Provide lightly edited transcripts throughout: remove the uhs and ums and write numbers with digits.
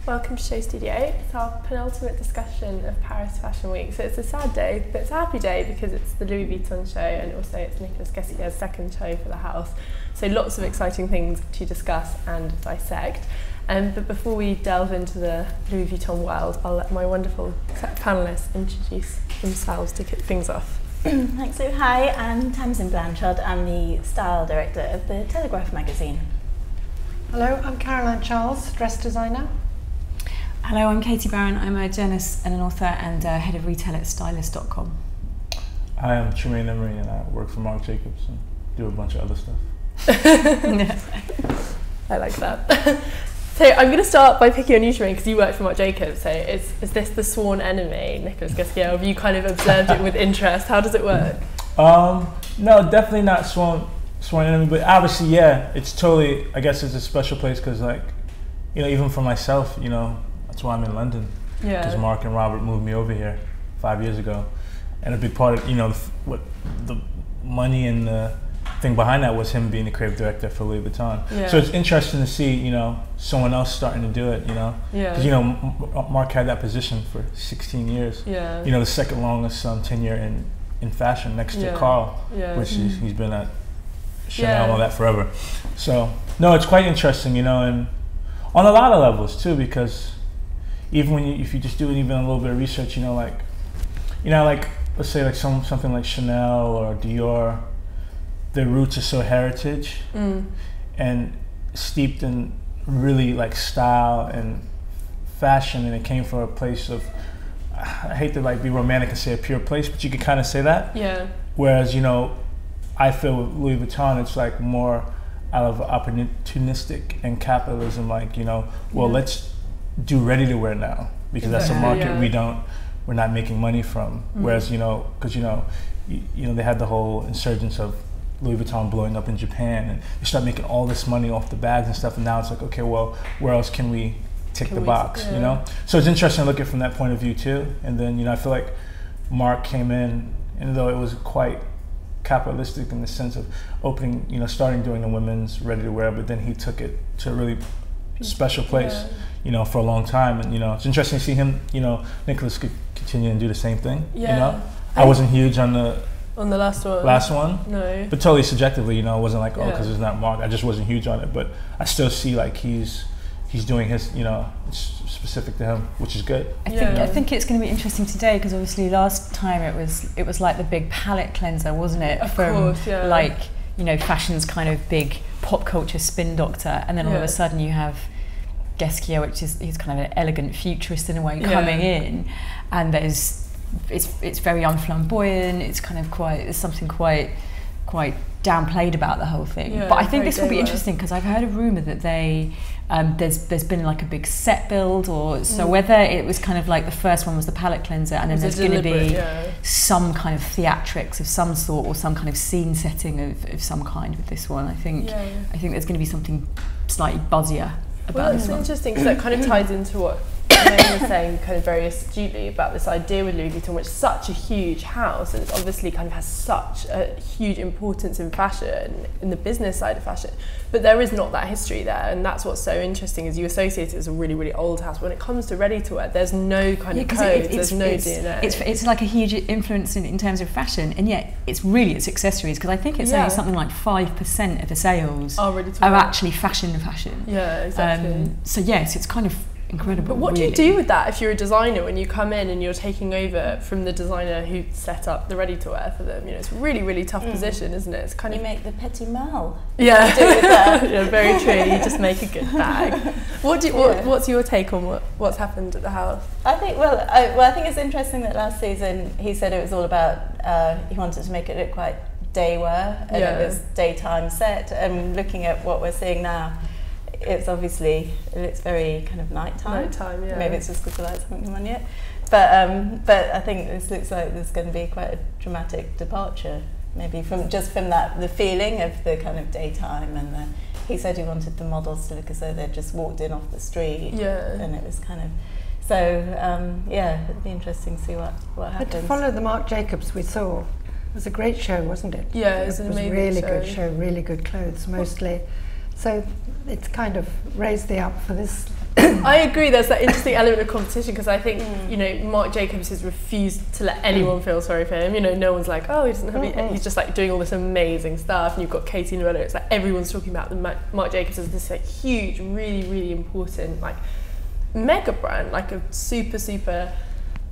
Welcome to Show Studio. It's our penultimate discussion of Paris Fashion Week. So it's a sad day, but it's a happy day because it's the Louis Vuitton show and also it's Nicolas Ghesquier's second show for the house. So lots of exciting things to discuss and dissect. But before we delve into the Louis Vuitton world, I'll let my wonderful panellists introduce themselves to kick things off. Thanks, Sue. Hi, I'm Tamsin Blanchard. I'm the style director of the Telegraph magazine. Hello, I'm Caroline Charles, dress designer. Hello, I'm Katie Barron. I'm a journalist and an author and head of retail at stylist.com. Hi, I'm Tremaine Emery and I work for Marc Jacobs and do a bunch of other stuff. I like that. So I'm going to start by picking on you, Tremaine, because you work for Marc Jacobs. So is this the sworn enemy, Nicolas Ghesquier? Have you kind of observed it with interest? How does it work? No, definitely not sworn enemy, but obviously, yeah, it's totally, I guess it's a special place because, like, you know, even for myself, you know, that's why I'm in London. Yeah. Because Marc and Robert moved me over here 5 years ago. And a big part of, you know, what the money and the thing behind that was him being the creative director for Louis Vuitton. Yeah. So it's interesting to see, you know, someone else starting to do it, you know. Because, you know, Marc had that position for 16 years. Yeah. You know, the second longest tenure in fashion next to Carl, which he's been at Chanel and all that forever. So, no, it's quite interesting, you know, and on a lot of levels too, because even when if you just do even a little bit of research, you know, like let's say like something like Chanel or Dior, their roots are so heritage and steeped in really like style and fashion, and it came from a place of, I hate to like be romantic and say a pure place, but you could kind of say that. Yeah. Whereas, you know, I feel with Louis Vuitton, it's like more out of opportunistic and capitalism, like, you know, well, let's do ready to wear now because that's a market we're not making money from. Whereas, you know, because you know they had the whole insurgence of Louis Vuitton blowing up in Japan, and you start making all this money off the bags and stuff, and now it's like, okay, well, where else can we tick the box, you know? So it's interesting to look at it from that point of view too. And then, you know, I feel like Marc came in, and though it was quite capitalistic in the sense of opening, you know, starting doing the women's ready to wear, but then he took it to a really special place, you know, for a long time. And, you know, it's interesting to see him, you know, Nicolas could continue and do the same thing, you know? I wasn't huge on the last one. No. But totally subjectively, you know, it wasn't like, oh, because it's not Marc. I just wasn't huge on it, but I still see like he's doing his, you know, it's specific to him, which is good. I think it's going to be interesting today because obviously last time it was like the big palette cleanser, wasn't it? Of course, like, you know, fashion's kind of big pop culture spin doctor, and then all of a sudden you have Ghesquier, which is he's kind of an elegant futurist in a way coming in, and it's very unflamboyant. It's kind of there's something quite downplayed about the whole thing. But I think this will be interesting because I've heard a rumor that there's been like a big set build, or so whether it was kind of like the first one was the palette cleanser, and then there's going to be some kind of theatrics of some sort, or some kind of scene setting of some kind with this one. I think there's going to be something slightly buzzier about this one. It's interesting because that kind of ties into what Tremaine was saying kind of very astutely about this idea with Louis Vuitton, which is such a huge house and it's obviously kind of has such a huge importance in fashion, in the business side of fashion, but there is not that history there, and that's what's so interesting is you associate it as a really, really old house. When it comes to ready to wear, there's no kind of code, there's no DNA. It's like a huge influence in terms of fashion, and yet it's accessories, because I think it's only something like 5% of the sales are actually fashion. Yeah, exactly. So yes, it's kind of incredible. But what do you do with that if you're a designer when you come in and you're taking over from the designer who set up the ready to wear for them? You know, it's a really, really tough position, isn't it? It's kind of make the petit mal. Yeah, do with that. Yeah, very true. You just make a good bag. What's your take on what's happened at the house? I think I think it's interesting that last season he said it was all about he wanted to make it look quite day wear, and it was daytime set. And looking at what we're seeing now, it's very kind of nighttime. Maybe it's just because the lights haven't come on yet. But I think this looks like there's going to be quite a dramatic departure, maybe from the feeling of the kind of daytime. And he said he wanted the models to look as though they'd just walked in off the street. Yeah. And it was kind of, so it'd be interesting to see what happens. But to follow the Marc Jacobs we saw, it was a great show, wasn't it? Yeah, it was an amazing really good show, really good clothes, mostly So it's kind of raised the up for this. I agree, there's that interesting element of competition, because I think, you know, Marc Jacobs has refused to let anyone feel sorry for him. You know, no one's like, oh, he doesn't have he's just like doing all this amazing stuff, and you've got Katie Novello, it's like everyone's talking about Marc Jacobs as this like huge, really, really important like mega brand, like a super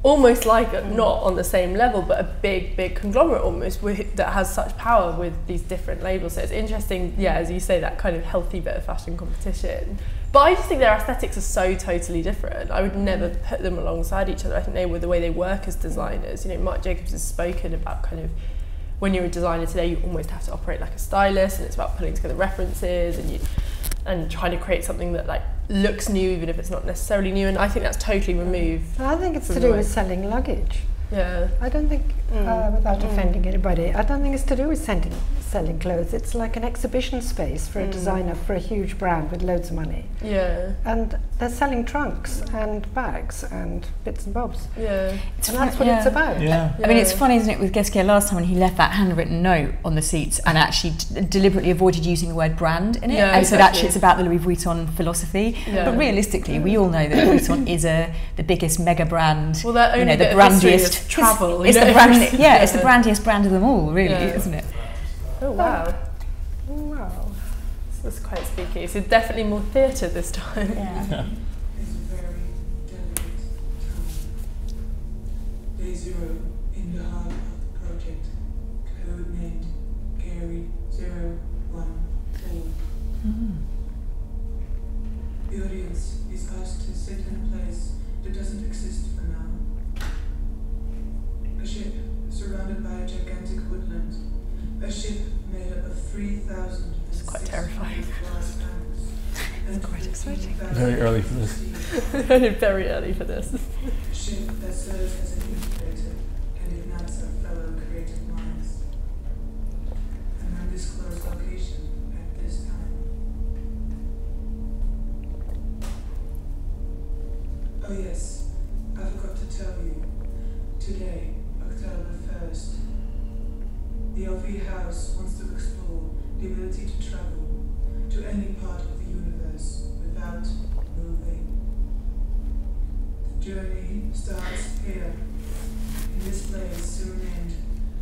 almost like not on the same level, but a big conglomerate almost that has such power with these different labels. So it's interesting, yeah, as you say, that kind of healthy bit of fashion competition. But I just think their aesthetics are so totally different. I would never put them alongside each other. I think the way they work as designers. You know, Marc Jacobs has spoken about kind of when you're a designer today, you almost have to operate like a stylist, and it's about putting together references and trying to create something that like looks new, even if it's not necessarily new. And I think that's totally removed. I think it's to do with selling luggage. Yeah. I don't think, without offending anybody, I don't think it's to do with selling clothes. It's like an exhibition space for a designer for a huge brand with loads of money. Yeah. And they're selling trunks and bags and bits and bobs. Yeah. And that's what it's about. Yeah. I mean, it's funny, isn't it, with Ghesquiere last time when he left that handwritten note on the seats and actually deliberately avoided using the word brand in it, and said actually it's about the Louis Vuitton philosophy. Yeah. But realistically, we all know that Vuitton is the biggest mega brand. Well, that only the brandiest travel. It's the it's the brandiest brand of them all, really, isn't it? Oh wow! Oh wow! This is quite spooky. So definitely more theatre this time. Yeah. It's a very delicate time. Day 0 in the heart of the project, code named Gary 014. The audience is asked to sit in a place that doesn't exist for now. A ship surrounded by a gigantic woodland. A ship made up of 3,000 It's quite terrifying. glass panels. It's quite exciting. Very early for this. Very early for this. A ship that serves as an incubator and ignites our fellow creative minds. An undisclosed location at this time. Oh yes, I forgot to tell you. Today, October 1st, the LV House wants to explore the ability to travel to any part of the universe without moving. The journey starts here, in this place surnamed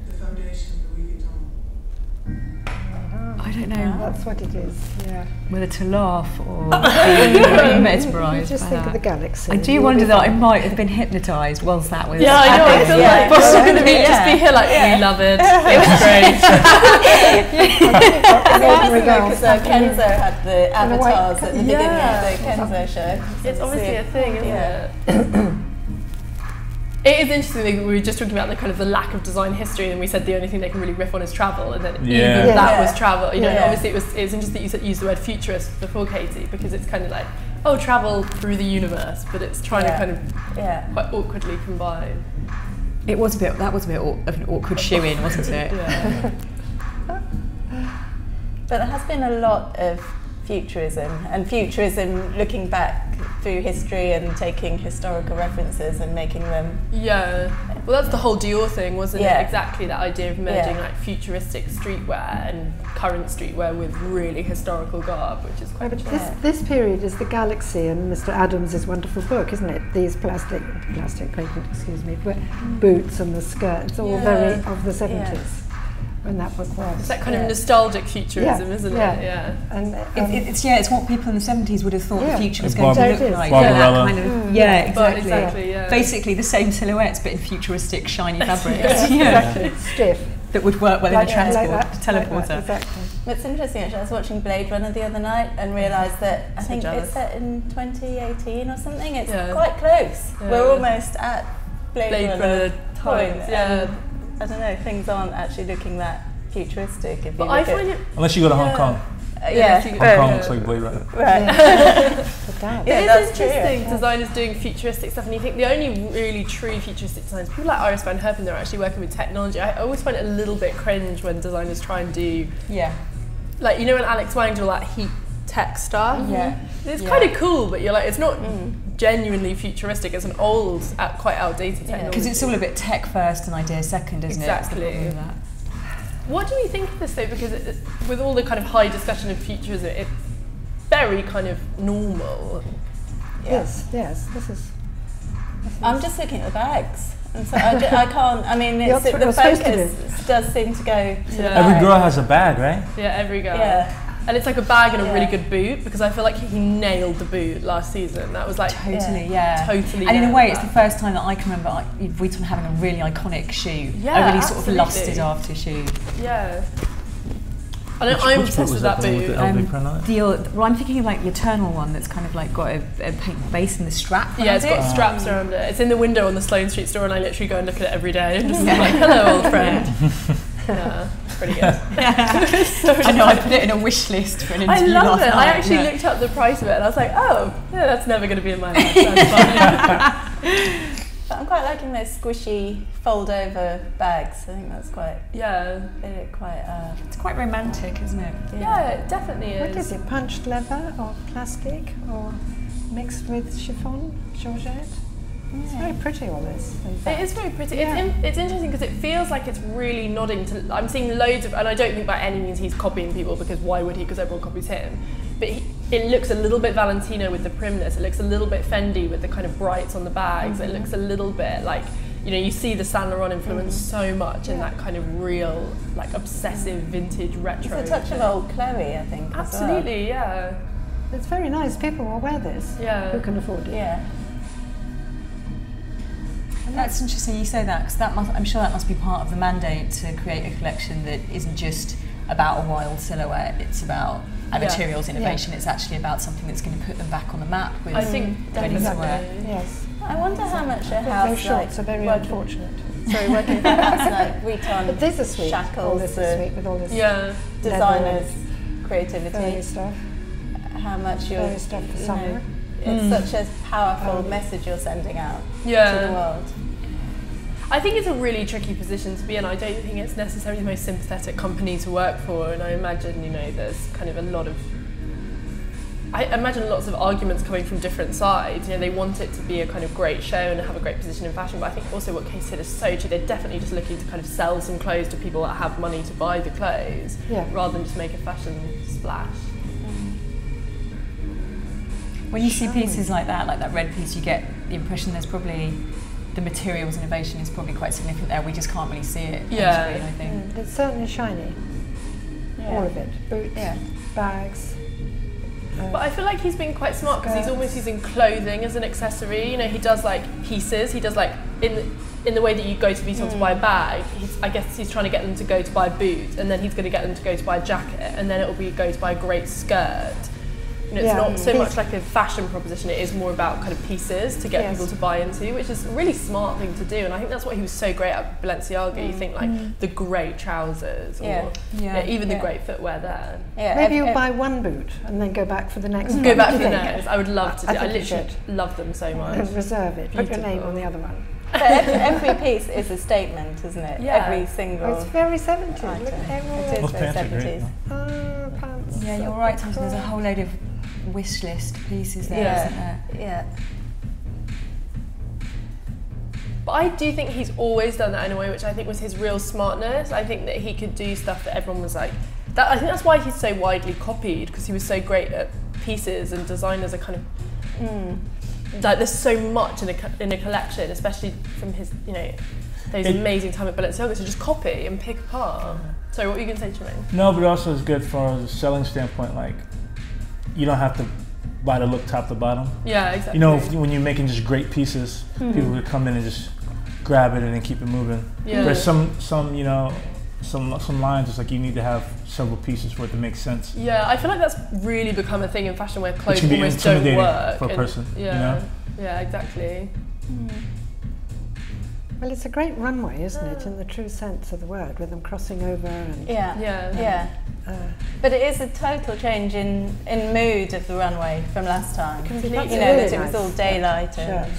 the Foundation Louis Vuitton. I don't know That's what it is, yeah. whether to laugh or be mesmerised Just by think that. of the galaxy. I do wonder that I might have been hypnotised whilst that was Yeah, I know. I feel like possibly we're going to just be here like, we love it. It was great. Because Kenzo had the avatars at the beginning of the Kenzo show. It's obviously a thing, isn't it? It is interesting that we were just talking about the kind of the lack of design history, and we said the only thing they can really riff on is travel, and then even that was travel. You know, and obviously it's interesting that you used the word futurist before, Katie, because it's kind of like, oh, travel through the universe, but it's trying to kind of quite awkwardly combine. It was a bit. That was a bit of an awkward shoe-in, wasn't it? Yeah. But there has been a lot of futurism, and futurism looking back through history and taking historical references and making them... Yeah, well that's the whole Dior thing, wasn't it? Exactly that idea of merging like futuristic streetwear and current streetwear with really historical garb, which is quite this period is the Galaxy and Mr. Adams' wonderful book, isn't it? These plastic patent, excuse me, boots and the skirt, it's all very of the 70s. When that book was. It's that kind of nostalgic futurism, isn't it? Yeah. And it's what people in the 70s would have thought the future was going to look like. Barbarella. Kind of, exactly. Basically the same silhouettes but in futuristic shiny fabrics. Exactly. Stiff. That would work well in a teleporter. Exactly. It's interesting actually, I was watching Blade Runner the other night and realised that I think it's set in 2018 or something. It's quite close. Yeah. We're almost at Blade Runner point. I don't know, things aren't actually looking that futuristic. If but I find it... Unless you go to Hong Kong. Hong Kong looks like Blade Runner. Right. It is interesting, designers doing futuristic stuff, and you think the only really true futuristic designers, people like Iris van Herpen, they're actually working with technology. I always find it a little bit cringe when designers try and do... Like, you know when Alex Wang did all that heat tech stuff? It's kind of cool, but you're like, it's not... genuinely futuristic. It's an old, quite outdated technology. Because it's all a bit tech first and idea second, isn't it? What do you think of this though? Because with all the kind of high discussion of futurism, very kind of normal. Yes, this is. I'm just looking at the bags. And so I can't, I mean, the focus does seem to go to the bag. Every girl has a bag, right? Yeah, every girl. Yeah. And it's like a bag and a really good boot, because I feel like he nailed the boot last season. That was like totally. And in a way, it's the first time that I can remember like Vuitton having a really iconic shoe. Yeah, a really sort of lusted after shoe. Yeah. I'm obsessed with that boot. Well, I'm thinking of like the Eternal one that's kind of like got a pink base in the strap. Yeah, it's got straps around it. It's in the window on the Sloane Street store, and I literally go and look at it every day and just like, hello, old friend. Yeah, it's pretty good. I know, I put it in a wish list for an interview. I love it. Night. I actually looked up the price of it and I was like, oh, yeah, that's never going to be in my life. That's fine. But I'm quite liking those squishy fold-over bags. I think that's quite. Yeah. They look quite. It's quite romantic, isn't it? Yeah, it definitely is. What is it? Punched leather or plastic or mixed with chiffon, Georgette? It's very pretty, all this. It is very pretty. Yeah. It's interesting because it feels like it's really nodding to. I'm seeing loads of, and I don't think by any means he's copying people, because why would he? Because everyone copies him. But it looks a little bit Valentino with the primness. It looks a little bit Fendi with the kind of brights on the bags. It looks a little bit like, you know, you see the Saint Laurent influence so much in that kind of real, like obsessive vintage retro. It's a touch of old Chloe, I think. Absolutely, yeah. It's very nice. People will wear this. Yeah. Who can afford it? Yeah. That's interesting you say that, because I'm sure that must be part of the mandate to create a collection that isn't just about a wild silhouette, it's about materials innovation, it's actually about something that's going to put them back on the map with I think ready to wear. Yes. I wonder how much a house those shorts are very unfortunate. Sorry, working for a house like Vuitton, but this is sweet. Shackles, all this is sweet with all this designers' creativity. Stuff. How much you're stuff for summer. It's such a powerful message you're sending out to the world. I think it's a really tricky position to be in. I don't think it's necessarily the most sympathetic company to work for, and I imagine, you know, there's kind of a lot of, I imagine lots of arguments coming from different sides. You know, they want it to be a kind of great show and have a great position in fashion, but I think also what Kay said is so true. They're definitely just looking to kind of sell some clothes to people that have money to buy the clothes, rather than just make a fashion splash. When you see pieces like that red piece, you get the impression there's probably the materials innovation is probably quite significant there. We just can't really see it. Yeah, I think it's certainly shiny. All of it, boots, bags. But I feel like he's been quite smart, because he's almost using clothing as an accessory. You know, he does like pieces. He does like in the way that you go to Vuitton to buy a bag. I guess he's trying to get them to go to buy a boot, and then he's going to get them to go to buy a jacket, and then it will be go to buy a great skirt. You know, it's not so much like a fashion proposition, it is more about kind of pieces to get people to buy into, which is a really smart thing to do, and I think that's what he was so great at Balenciaga. You think like the great trousers or even the great footwear there. Maybe you'll buy one boot and then go back for the next one. Go back for the next. I would love to do. I literally love them so much. And reserve it. Put your name on the other one. But every piece is a statement, isn't it? Yeah. Every single. It's very 70s. Look at everyone. It is very 70s. Pants. Yeah, you're right, Thompson. There's a whole load of wish list pieces there, isn't there? Yeah. But I do think he's always done that in a way, which I think was his real smartness. I think that he could do stuff that everyone was like, that. I think that's why he's so widely copied, because he was so great at pieces, and designers are kind of like, there's so much in a collection, especially from his, you know, those amazing time at Balenciaga, to just copy and pick apart. Sorry, what were you going to say, Jermaine? No, but also it's good from a selling standpoint. Like, you don't have to buy the look top to bottom. Yeah, exactly. You know, when you're making just great pieces, people could come in and just grab it and then keep it moving. Yeah. There's some you know, some lines, it's like you need to have several pieces for it to make sense. Yeah, I feel like that's really become a thing in fashion, where clothes can be almost don't intimidating work. for a person. Yeah, you know? Yeah, exactly. Well, it's a great runway, isn't it, in the true sense of the word, with them crossing over and... Yeah. But it is a total change in mood of the runway from last time. Completely. You know, that it was all daylight and...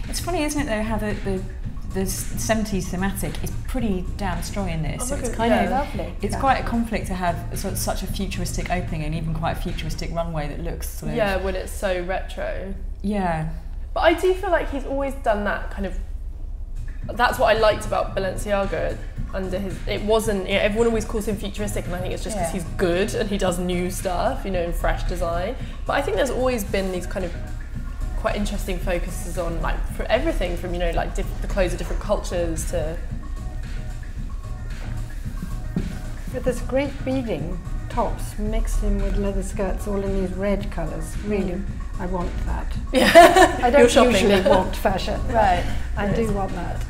It's funny, isn't it, though, how the 70s thematic is pretty damn strong in this. So it's kind of lovely. It's quite a conflict to have such a futuristic opening and even quite a futuristic runway that looks sort of... Yeah, when it's so retro. Yeah. But I do feel like he's always done that kind of... That's what I liked about Balenciaga. under his. It wasn't. Everyone always calls him futuristic, and I think it's just because he's good and he does new stuff, and fresh design. But I think there's always been these kind of quite interesting focuses on like for everything from like the clothes of different cultures to. But there's great beading tops mixed in with leather skirts, all in these red colours. Really, I want that. Yeah, I don't usually want fashion. Right. I do want that.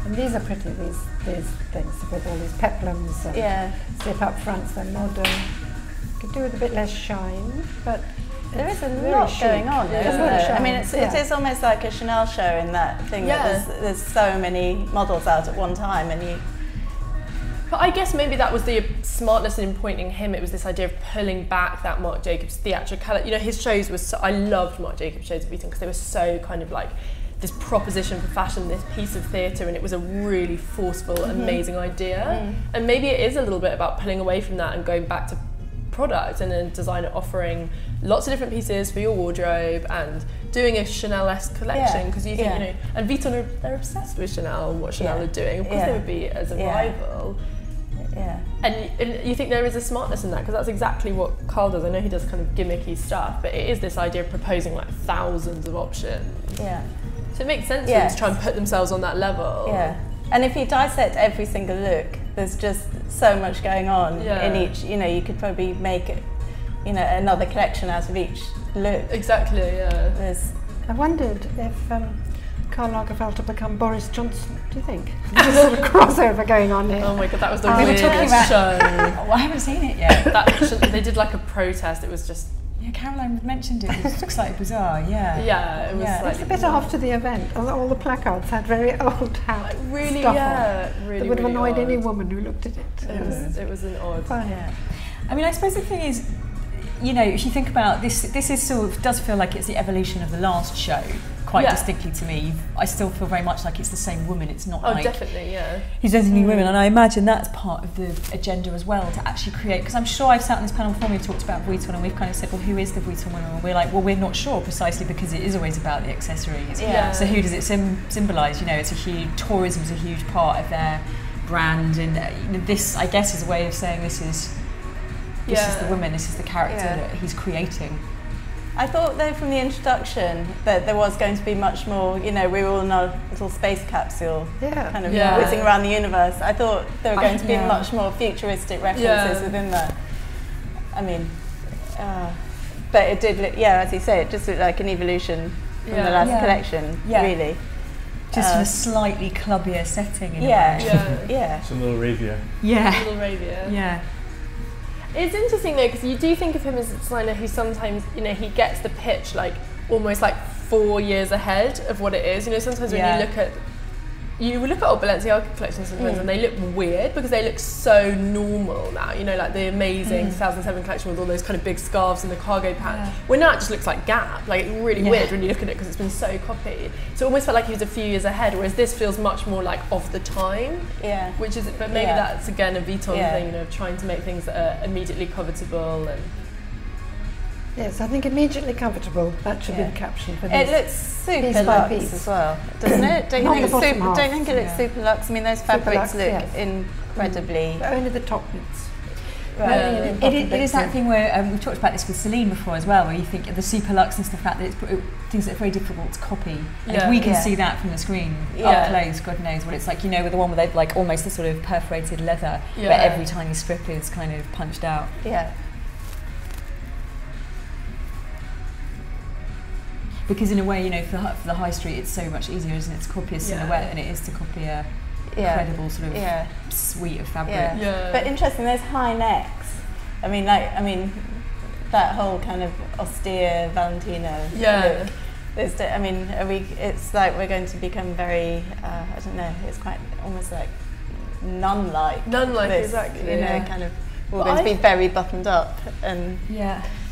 And these are pretty. These things with all these peplums and zip up fronts. They're modern. Could do with a bit less shine, but there is a lot going on, isn't there? I mean, it is almost like a Chanel show in that thing. That there's so many models out at one time, and you. But I guess maybe that was the smartness in pointing him. It was this idea of pulling back that Marc Jacobs theatricality. His shows were so, I loved Marc Jacobs shows at Vuitton because they were so kind of like this proposition for fashion, this piece of theatre, and it was a really forceful, amazing idea. And maybe it is a little bit about pulling away from that and going back to product and a designer offering lots of different pieces for your wardrobe and doing a Chanel-esque collection because you think, and Vuitton, they're obsessed with Chanel and what Chanel are doing. Of course they would be as a rival. Yeah. And you think there is a smartness in that because that's exactly what Carl does. I know he does kind of gimmicky stuff, but it is this idea of proposing like thousands of options. Yeah. So it makes sense for them to try and put themselves on that level. Yeah. And if you dissect every single look, there's just so much going on in each. You could probably make it, another collection out of each look. Exactly. Yeah. I wondered if Karl Lagerfeld to become Boris Johnson. Do you think? There's a sort of crossover going on here. Oh my god, that was the weirdest show. I haven't seen it yet. They did like a protest. It was just. Yeah, Caroline mentioned it. It looks like bizarre. Yeah. Yeah, it was. It's a bit after the event. All the placards had very old hat really, stuff on. Really. That would have really annoyed odd. any woman who looked at it. It was an odd. Yeah. I mean, I suppose the thing is, if you think about this is sort of does feel like it's the evolution of the last show. Quite distinctly to me. I still feel very much like it's the same woman. It's not like definitely, yeah. He's presenting women, and I imagine that's part of the agenda as well to actually create. Because I'm sure I've sat on this panel before. We've talked about Vuitton, and we've kind of said, well, who is the Vuitton woman? And we're like, well, we're not sure precisely because it is always about the accessories. Yeah. So who does it symbolise? It's a huge tourism's a huge part of their brand, and this, I guess, is a way of saying this is the woman, this is the character that he's creating. I thought though from the introduction that there was going to be much more, we were all in our little space capsule kind of whizzing around the universe. I thought there were going to be much more futuristic references within that. I mean, but it did look, as you say, it just looked like an evolution from the last collection, really. Just in a slightly clubbier setting in a way. Yeah. It's a little ravier. Yeah. A little ravier. Yeah. It's interesting though because you do think of him as a designer who sometimes he gets the pitch like almost like 4 years ahead of what it is. Sometimes when you look at old Balenciaga collections sometimes and they look weird because they look so normal now. Like the amazing 2007 collection with all those kind of big scarves and the cargo pants. Well, now it just looks like Gap. Like it's really weird when you look at it because it's been so copied. So it almost felt like he was a few years ahead, whereas this feels much more like of the time. Yeah. Which is, but maybe that's again a Vuitton thing, of trying to make things that are immediately covetable and. Yes, I think immediately comfortable. That should be the caption for this. It looks super luxe as well, doesn't it? Don't you think it looks super luxe? I mean, those fabrics look incredibly. But only the top bits. Right. It is that thing where we've talked about this with Celine before as well, where you think the super luxe and the fact that it's things that are very difficult to copy. And if we can see that from the screen up close, God knows what it's like. With the one where they've like almost a sort of perforated leather, where every tiny strip is kind of punched out. Yeah. Because in a way, for the high street, it's so much easier, isn't it, to copy a silhouette than it is to copy a incredible sort of suite of fabric. But interesting, there's high necks. I mean, that whole kind of austere Valentino look. It's like we're going to become very, I don't know, it's quite almost like nun-like. Nun-like, this, exactly. Kind of, we're going to be very buttoned up and...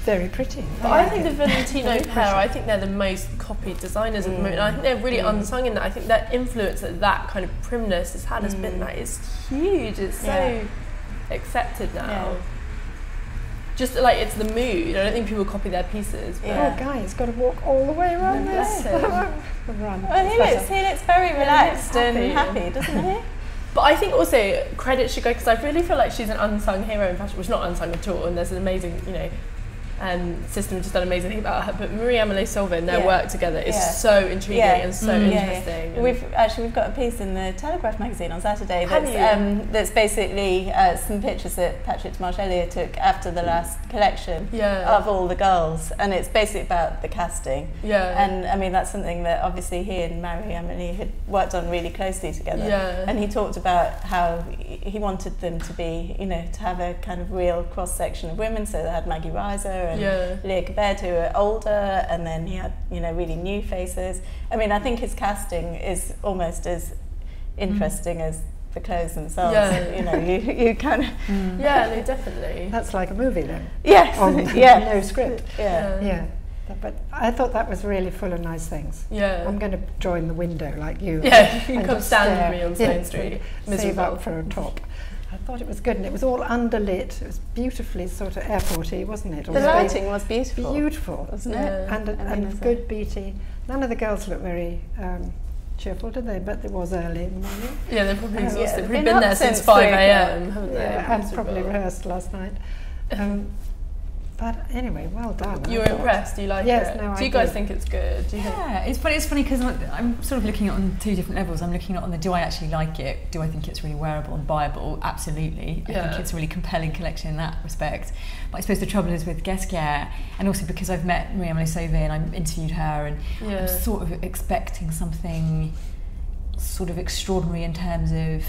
Very pretty. But I think the Valentino pair, I think they're the most copied designers at the moment. And I think they're really unsung in that. I think that influence that kind of primness has had has been that it's huge. It's so accepted now. Just like it's the mood. I don't think people copy their pieces. But Oh, guy, he's got to walk all the way around this. Well, he looks very relaxed and happy, doesn't he? But I think also credit should go, because I really feel like she's an unsung hero in fashion. Well, she's not unsung at all, and there's an amazing, you know, System has just done an amazing thing about her. But Marie-Amélie Sauvé and their work together is so intriguing and so interesting. Yeah. We've got a piece in the Telegraph magazine on Saturday that's basically some pictures that Patrick Marsh-Elliott took after the last collection of all the girls, and it's basically about the casting. And I mean, that's something that obviously he and Marie-Amélie had worked on really closely together. And he talked about how he wanted them to be, you know, to have a kind of real cross section of women. So they had Maggie Reiser and Leah Cabed, who were older, and then he had, you know, really new faces. I mean, I think his casting is almost as interesting as the clothes themselves. You know, you kind of no, definitely. That's like a movie then. Yes. No script. Yeah. But I thought that was really full of nice things. I'm going to join the window like you. Yeah, you can come stand with me on Sloane Street. Save up for a top. I thought it was good, and it was all underlit. It was beautifully sort of airporty, wasn't it? The lighting was beautiful. Beautiful, wasn't it? And good beaty. None of the girls looked very cheerful, did they? But it was early in the morning. Yeah, they've probably exhausted. We've been there since 5 a.m, haven't they? And probably rehearsed last night. But anyway, well done. You were impressed? Do you like it? No, do you guys think it's good? Do you think? It's funny because I'm sort of looking at it on two different levels. I'm looking at on the, do I actually like it? Do I think it's really wearable and buyable? Absolutely. I think it's a really compelling collection in that respect. But I suppose the trouble is with Guesquière, and also because I've met Marie-Amélie Sauvé and I interviewed her, and I'm sort of expecting something sort of extraordinary in terms of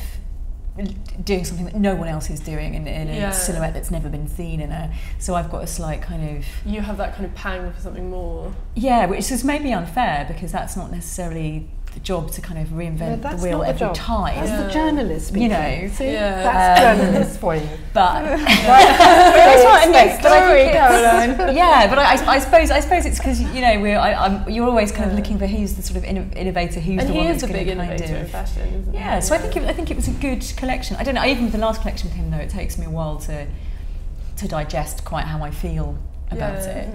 doing something that no one else is doing in a silhouette that's never been seen in a. So I've got a slight kind of. You have that kind of pang for something more. Yeah, which is maybe unfair because that's not necessarily the job to kind of reinvent the wheel every time. That's the journalist speaking. You know, that's journalist for you. But that's what it makes story, Caroline. Yeah, but I suppose it's because you know you're always kind of looking for who's the sort of innovator, who's the one that's going to kind of. And he is a big innovator in fashion, isn't he? Yeah, so I think it was a good collection. I don't know, even with the last collection with him though, it takes me a while to digest quite how I feel about it.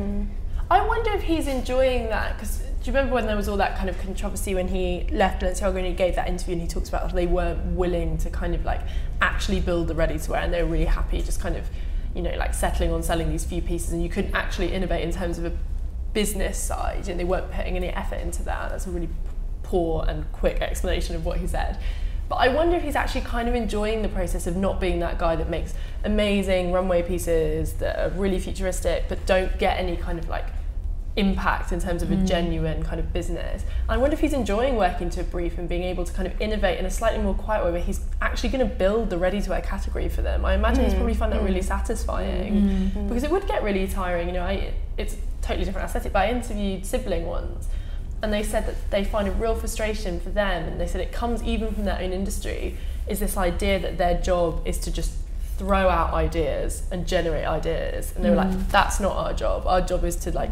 I wonder if he's enjoying that, because do you remember when there was all that kind of controversy when he left Balenciaga and he gave that interview and he talks about how they weren't willing to kind of like actually build the ready-to-wear, and they were really happy just kind of, you know, like settling on selling these few pieces, and you couldn't actually innovate in terms of a business side, and they weren't putting any effort into that. That's a really poor and quick explanation of what he said. But I wonder if he's actually kind of enjoying the process of not being that guy that makes amazing runway pieces that are really futuristic but don't get any kind of like impact in terms of a genuine kind of business. And I wonder if he's enjoying working to a brief and being able to kind of innovate in a slightly more quiet way where he's actually going to build the ready-to-wear category for them. I imagine he's probably found that really satisfying because it would get really tiring. You know, it's a totally different aesthetic, but I interviewed Sibling once, and they said that they find a real frustration for them, and they said it comes even from their own industry, is this idea that their job is to just throw out ideas and generate ideas. And they were like, that's not our job. Our job is to like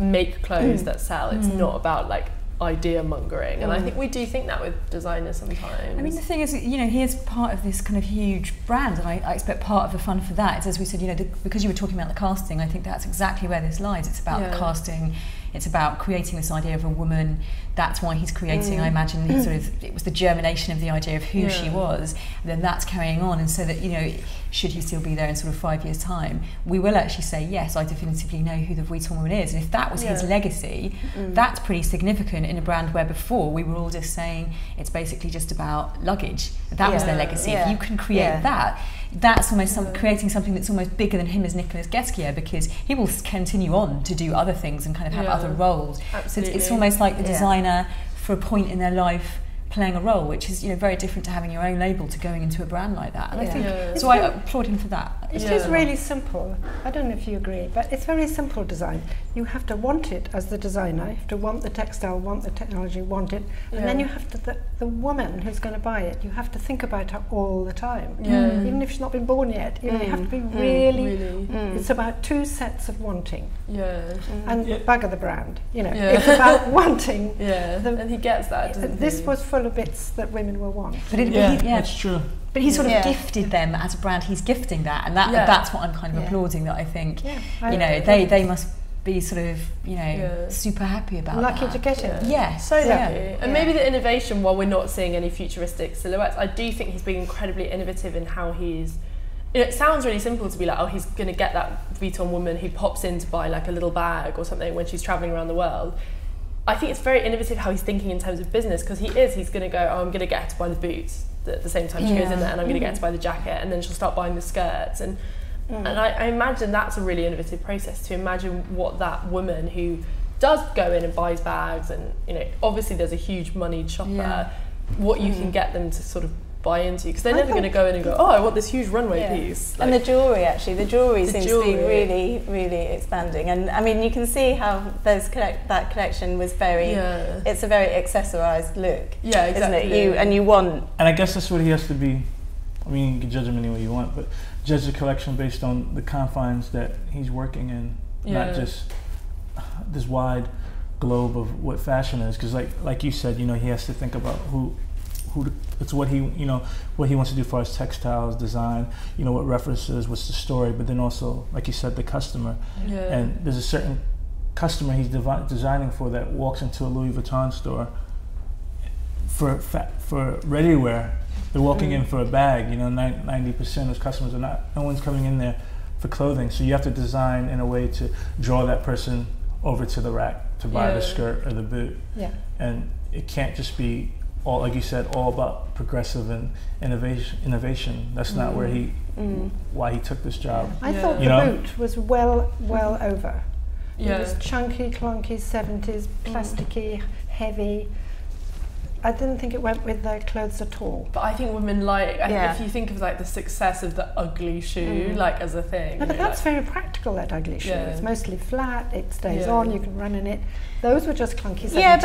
make clothes that sell. It's not about like idea mongering. And I think we do think that with designers sometimes. I mean, the thing is, you know, he is part of this kind of huge brand, and I expect part of the fun for that is, as we said, you know, because you were talking about the casting, I think that's exactly where this lies. It's about the casting. It's about creating this idea of a woman. That's why he's creating, I imagine, it was the germination of the idea of who she was, and then that's carrying on, and so that, you know, should he still be there in sort of 5 years' time, we will actually say, yes, I definitively know who the Vuitton woman is. And if that was his legacy, that's pretty significant in a brand where before we were all just saying it's basically just about luggage. That was their legacy. If you can create that, that's almost creating something that's almost bigger than him as Nicolas Guesquière, because he will continue on to do other things and kind of have other roles. Absolutely. So it's almost like the designer for a point in their life playing a role, which is, you know, very different to having your own label to going into a brand like that. And I think so. I applaud him for that. It is really simple. I don't know if you agree, but it's very simple design. You have to want it as the designer. You have to want the textile, want the technology, want it, and then you have to the woman who's going to buy it. You have to think about her all the time, even if she's not been born yet. You know, you have to be really. It's about two sets of wanting. And bugger the brand. You know, it's about wanting. And he gets that. This was full of bits that women will want. But that's true. But he sort of gifted them as a brand. He's gifting that, and that's what I'm kind of applauding. That I think, you know, they must be sort of, super happy about lucky that. to get it. Yeah, so lucky. And maybe the innovation, while we're not seeing any futuristic silhouettes, I do think he's being incredibly innovative in how he's. It sounds really simple to be like, oh, he's going to get that Vuitton woman who pops in to buy like a little bag or something when she's traveling around the world. I think it's very innovative how he's thinking in terms of business, because he's going to go, oh, I'm going to get her to buy the boots at the same time she goes in there, and I'm going to get her to buy the jacket, and then she'll start buying the skirts. And I imagine that's a really innovative process, to imagine what that woman who does go in and buys bags, and obviously there's a huge moneyed shopper, what you can get them to sort of buy into, because they're never going to go in and go, oh, I want this huge runway piece. And the jewellery seems to be really, really expanding. And I mean, you can see how that collection was it's a very accessorised look, isn't it? You want... And I guess that's what he has to be. I mean, you can judge him any way you want, but judge the collection based on the confines that he's working in, not just this wide globe of what fashion is. Because like you said, he has to think about who it's what he what he wants to do for his textiles design, what references, what's the story, but then also, like you said, the customer. And there's a certain customer he's designing for that walks into a Louis Vuitton store for ready wear. They're walking in for a bag. 90% of customers are not. No one's coming in there for clothing. So you have to design in a way to draw that person over to the rack to buy the skirt or the boot. And it can't just be all, like you said, all about progressive and innovation. That's not where why he took this job. I thought the boot was well over. It was chunky, clunky, 70s, plasticky, heavy. I didn't think it went with their clothes at all. But I think women if you think of the success of the ugly shoe, as a thing. No, but that's very practical, that ugly shoe. It's mostly flat, it stays on, you can run in it. Those were just clunky 70s.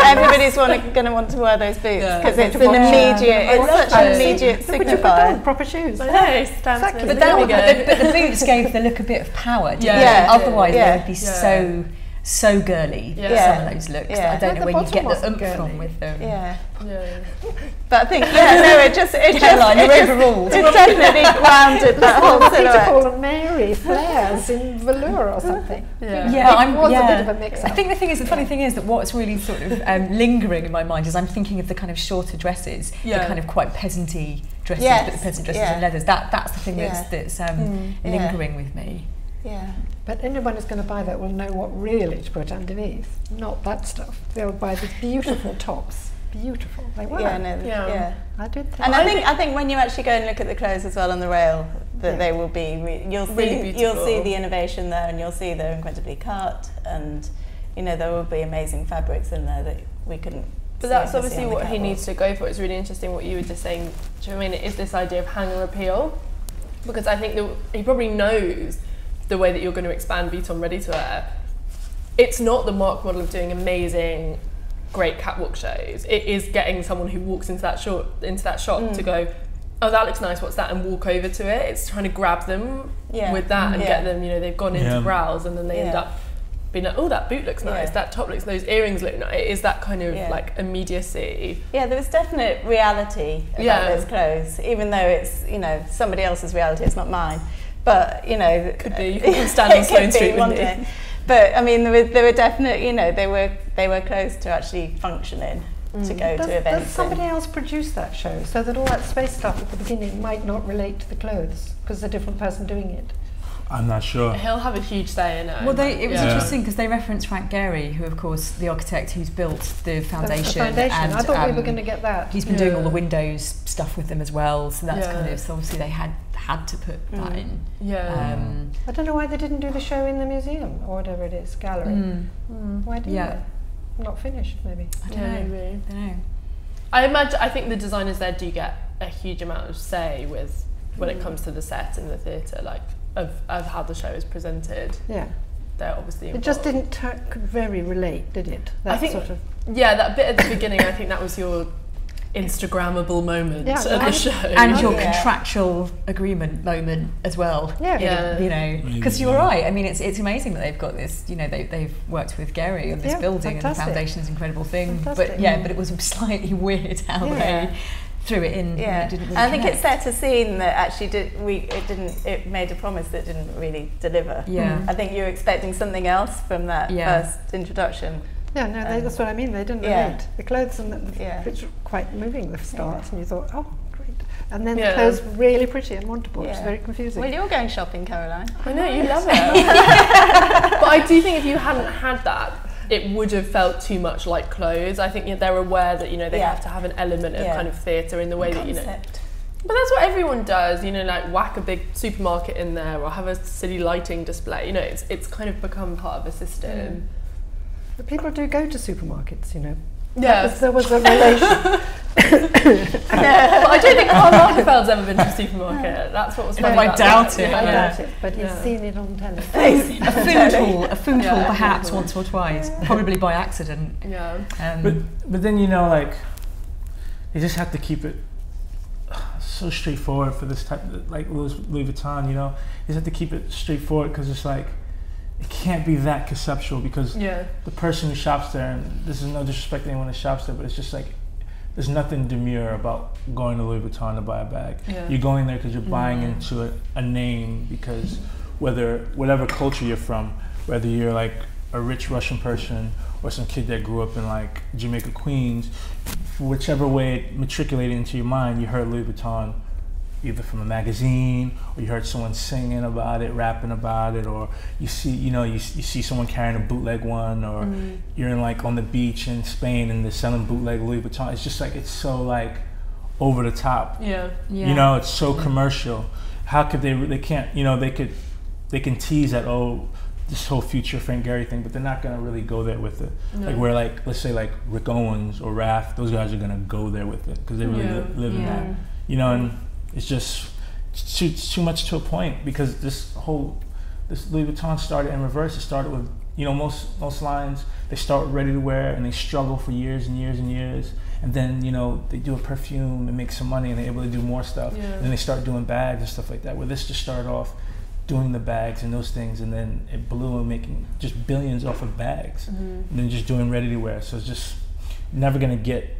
Everybody's going to want to wear those boots, because it's such an immediate signifier. Proper shoes. I know, exactly. But the boots gave the look a bit of power, didn't they? Otherwise they would be so girly, some of those looks. I don't know where you get the oomph from with them. But I think, it definitely grounded that whole silhouette. Call Mary flares in velour or something. It was a bit of a mix-up. I think the funny thing is that what's really sort of lingering in my mind is I'm thinking of the kind of shorter dresses, the kind of quite peasanty dresses, but the peasant dresses and leathers. That's the thing that's lingering with me. But anyone who's going to buy that will know what really to put underneath, not that stuff. They'll buy these beautiful tops. Beautiful. They were. I did think. And I think when you actually go and look at the clothes as well on the rail, that they will be you'll see the innovation there, and you'll see they're incredibly cut, and there will be amazing fabrics in there that we couldn't. But that's obviously what he needs to go for. It's really interesting what you were just saying. Do you know what I mean? It is this idea of hanger appeal, because I think he probably knows the way that you're going to expand Vuitton ready-to-wear. It's not the Marc model of doing amazing, great catwalk shows. It is getting someone who walks into that shop to go, oh, that looks nice, what's that, and walk over to it. It's trying to grab them with that and get them, they've gone in to browse, and then they end up being like, oh, that boot looks nice, that top looks, those earrings look nice. It is that kind of immediacy. Yeah, there was definite reality about those clothes, even though it's, somebody else's reality, it's not mine. But could be. You can stand on Sloane Street one day. But I mean, there were definite. They were close to actually functioning to go to events. Does somebody else produce that show, so that all that space stuff at the beginning might not relate to the clothes because it's a different person doing it? I'm not sure. He'll have a huge say in it. Well, it was interesting because they referenced Frank Gehry, who, of course, the architect who's built the foundation. And I thought we were going to get that. He's been doing all the windows stuff with them as well, so that's kind of, so obviously they had to put that in. I don't know why they didn't do the show in the museum or whatever it is, gallery. Why didn't they? Not finished, maybe. I don't know. I think the designers there do get a huge amount of say when it comes to the set and the theatre, of how the show is presented. They're obviously involved. It just didn't very relate, did it? That bit at the beginning, I think that was your Instagrammable moment of the show. And your contractual agreement moment as well. Because you're right. I mean, it's amazing that they've got this, they've worked with Gehry on this building, and the foundation's an incredible thing. But it was slightly weird how they threw it in. Yeah, and it didn't really I think it connect. set a scene that actually it made a promise that didn't really deliver. Yeah. I think you were expecting something else from that first introduction. Yeah, no, that's what I mean. They didn't relate. The clothes and which were quite moving the start, and you thought, oh, great. And then the clothes were really pretty and wantable. It was very confusing. Well, you're going shopping, Caroline. I know, you love it. But I do think if you hadn't had that, it would have felt too much like clothes. I think they're aware that, they have to have an element of kind of theatre in the way that, But that's what everyone does, like whack a big supermarket in there or have a silly lighting display. It's kind of become part of a system. But people do go to supermarkets, Yeah. There was a relation. But I don't think Karl Lagerfeld's ever been to a supermarket. That's what was funny. I doubt it. I doubt it, but he's seen it on television. A food hall, perhaps once or twice, probably by accident. Yeah. But then they just have to keep it so straightforward for this type of, like Louis Vuitton. You just have to keep it straightforward because it's like it can't be that conceptual because the person who shops there, and this is no disrespect to anyone that shops there, but it's just like there's nothing demure about going to Louis Vuitton to buy a bag. Yeah. You're going there because you're buying into a name because whatever culture you're from, whether you're like a rich Russian person or some kid that grew up in like Jamaica, Queens, whichever way it matriculated into your mind, you heard Louis Vuitton either from a magazine or you heard someone singing about it, rapping about it, or you see, you see someone carrying a bootleg one, or you're in like on the beach in Spain and they're selling bootleg Louis Vuitton. It's just like, it's so like over the top. Yeah. It's so commercial. How could they can't, they can tease that, this whole future Frank Gehry thing, but they're not gonna really go there with it. No. Like where like, let's say like Rick Owens or Raph, those guys are gonna go there with it because they really live in that. And it's just too much to a point because this Louis Vuitton started in reverse. It started with, most lines, they start ready to wear and they struggle for years and years and years. And then, they do a perfume and make some money and they're able to do more stuff. Yeah. And then they start doing bags and stuff like that, where this just started off doing the bags and those things, and then it blew and making just billions off of bags, and then just doing ready to wear. So it's just never gonna get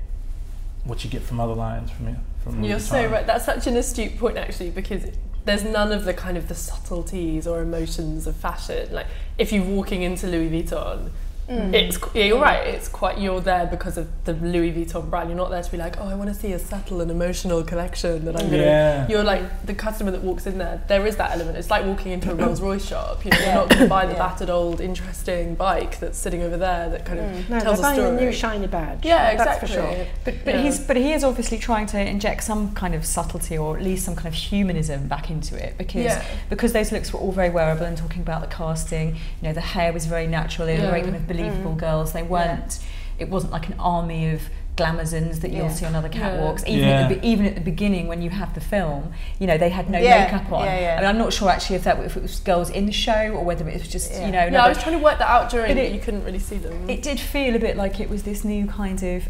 what you get from other lines from you. You're so right. That's such an astute point, actually, because there's none of the kind of the subtleties or emotions of fashion. Like if you're walking into Louis Vuitton, you're right. It's quite, you're there because of the Louis Vuitton brand. You're not there to be like, I want to see a subtle and emotional collection that I'm gonna. You're like the customer that walks in there. There is that element. It's like walking into a Rolls Royce shop. You're not going to buy the battered old interesting bike that's sitting over there that kind of tells a story. Buying a new shiny badge. Yeah, exactly. That's for sure. But he is obviously trying to inject some kind of subtlety or at least some kind of humanism back into it because those looks were all very wearable, and talking about the casting, the hair was very natural. They were very kind of believable girls. They weren't. It wasn't like an army of glamazons that you'll see on other catwalks. Even at the beginning, when you have the film, they had no makeup on. I mean, I'm not sure actually if it was girls in the show or whether it was just I was trying to work that out during, but you couldn't really see them. It did feel a bit like it was this new kind of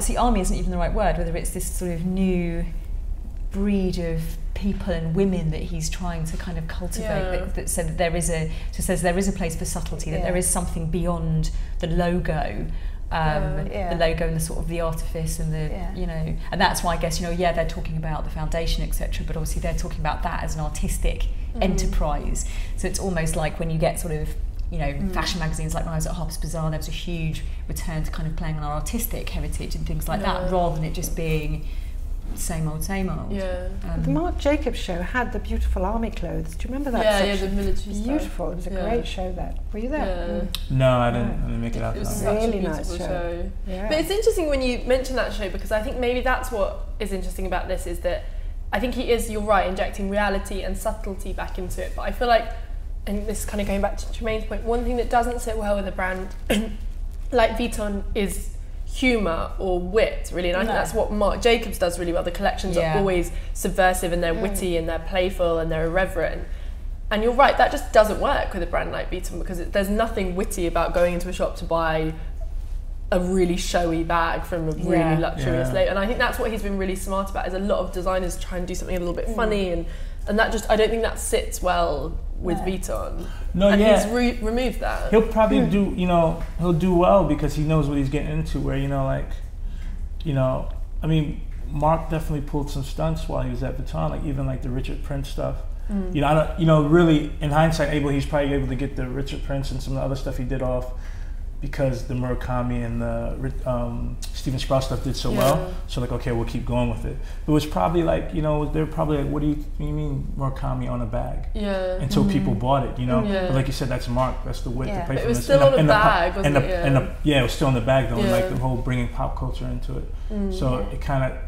see, army isn't even the right word. Whether it's this sort of new breed of people and women that he's trying to kind of cultivate, that said that there is a place for subtlety, that there is something beyond the logo, the logo and the sort of the artifice and the and that's why I guess they're talking about the foundation, etc., but obviously they're talking about that as an artistic enterprise. So it's almost like when you get sort of fashion magazines, like when I was at Harper's Bazaar, there was a huge return to kind of playing on our artistic heritage and things like that, rather than it just being same old. The Marc Jacobs show had the beautiful army clothes. Do you remember that section? The military stuff. Beautiful. It was a great show. Were you there? No, I didn't make it out. It was such really a beautiful nice show. Yeah. But it's interesting when you mention that show, because I think maybe that's what is interesting about this, is that I think he is, you're right, injecting reality and subtlety back into it. But I feel like, and this is kind of going back to Jermaine's point, one thing that doesn't sit well with a brand like Vuitton is humour or wit, really, and I think that's what Marc Jacobs does really well. The collections are always subversive and they're witty and they're playful and they're irreverent, and you're right, that just doesn't work with a brand like Vuitton, because there's nothing witty about going into a shop to buy a really showy bag from a really luxurious label. And I think that's what he's been really smart about, is a lot of designers try and do something a little bit funny, and that just, I don't think that sits well with Vuitton. He's removed that. He'll probably do, he'll do well because he knows what he's getting into, where, I mean, Mark definitely pulled some stunts while he was at Vuitton, like even like the Richard Prince stuff. You know, I don't, you know, really in hindsight, he's probably able to get the Richard Prince and some of the other stuff he did off because the Murakami and the Stephen Sprouse stuff did so well. So like, okay, we'll keep going with it. But it was probably like, you know, they're probably like, what do you mean Murakami on a bag? Until people bought it, you know. But like you said, that's Mark. That's the width to pay for this. It was still on the bag, wasn't it? It was still on the bag though, and like the whole bringing pop culture into it. So it kind of